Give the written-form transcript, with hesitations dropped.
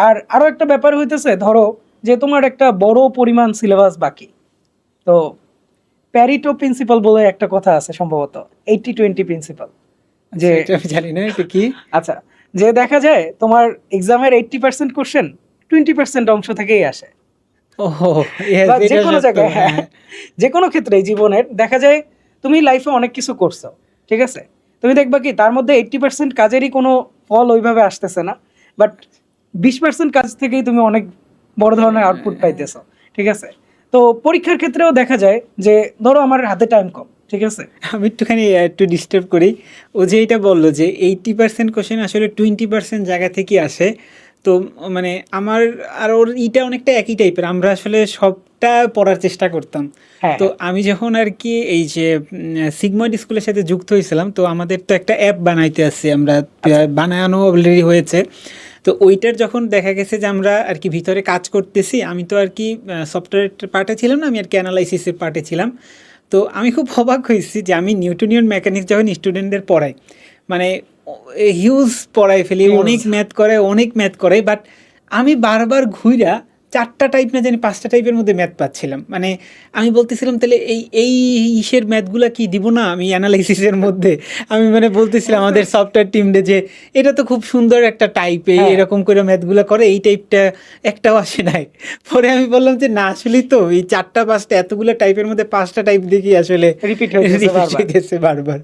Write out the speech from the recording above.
আর আরো একটা ব্যাপার হইতেছে, ধরো যে তোমার একটা বড় পরিমাণ সিলেবাস বাকি, তো প্যারিটো প্রিন্সিপাল বলে একটা কথা আছে সম্ভবত, 80-20 প্রিন্সিপাল, যে এটা আমি জানি না এটা কি। আচ্ছা, যে দেখা যায় তোমার এক্সামের 80% কোশ্চেন 20% অংশ থেকেই আসে। ও ইয়েস, বা যে এটা কোনো সত্য। জায়গায়, হ্যাঁ, হ্যাঁ যে কোনো ক্ষেত্রে জীবনের দেখা যায় তুমি লাইফে অনেক কিছু করছো, ঠিক আছে, তুমি দেখবা কি তার মধ্যে 80% কাজেরই কোনো ফল ওইভাবে আসতেছে না, বাট 20% কাজ থেকেই তুমি অনেক বড় ধরনের আউটপুট পাইতেছো, ঠিক আছে। তো পরীক্ষার ক্ষেত্রেও দেখা যায় যে ধরো আমার হাতে টাইম কম, ঠিক আছে, আমি একটুখানি একটু ডিস্টার্ব করি। ও যে এটা বললো যে 80% কোশ্চেন আসলে 20% জায়গা থেকে আসে, তো মানে আমার আর ওর ইটা অনেকটা একই টাইপের, আমরা আসলে সবটা পড়ার চেষ্টা করতাম। হ্যাঁ তো হ্যাঁ আমি যখন আর কি এই যে সিগময়েড স্কুলের সাথে যুক্ত হয়েছিলাম, তো আমাদের তো একটা অ্যাপ বানাইতে আসছি আমরা, আচ্ছা বানানো অলরেডি হয়েছে। তো ওইটার যখন দেখা গেছে যে আমরা আর কি ভিতরে কাজ করতেছি, আমি তো আর কি সফটওয়্যার পার্টে ছিলাম না, আমি আর কি অ্যানালাইসিসের পার্টে ছিলাম। তো আমি খুব অবাক হয়েছি যে আমি নিউটনিয়ান মেকানিক্স যখন স্টুডেন্টদের পড়াই, মানে হিউজ পড়াই ফেলি, অনেক Huge। ম্যাথ করে, বাট আমি বারবার ঘুইরা 4টা টাইপ না জানি 5টা টাইপের মধ্যে ম্যাথ পাচ্ছিলাম। মানে আমি বলতেছিলাম তাহলে এই ইসের ম্যাথগুলা কি দিব না আমি অ্যানালাইসিসের মধ্যে। আমি মানে বলতেছিলাম আমাদের সফটওয়্যার টিমে যে এটা তো খুব সুন্দর একটা টাইপ, হ্যাঁ এরকম করে ম্যাথগুলো করে, এই টাইপটা একটাও আসে নাই। পরে আমি বললাম যে না আসলেই তো এই 4টা 5টা এতগুলো টাইপের মধ্যে 5টা টাইপ দেখি আসলে রিপিট হইতেছে রিপিট বারবার। হইতেছে বারবার।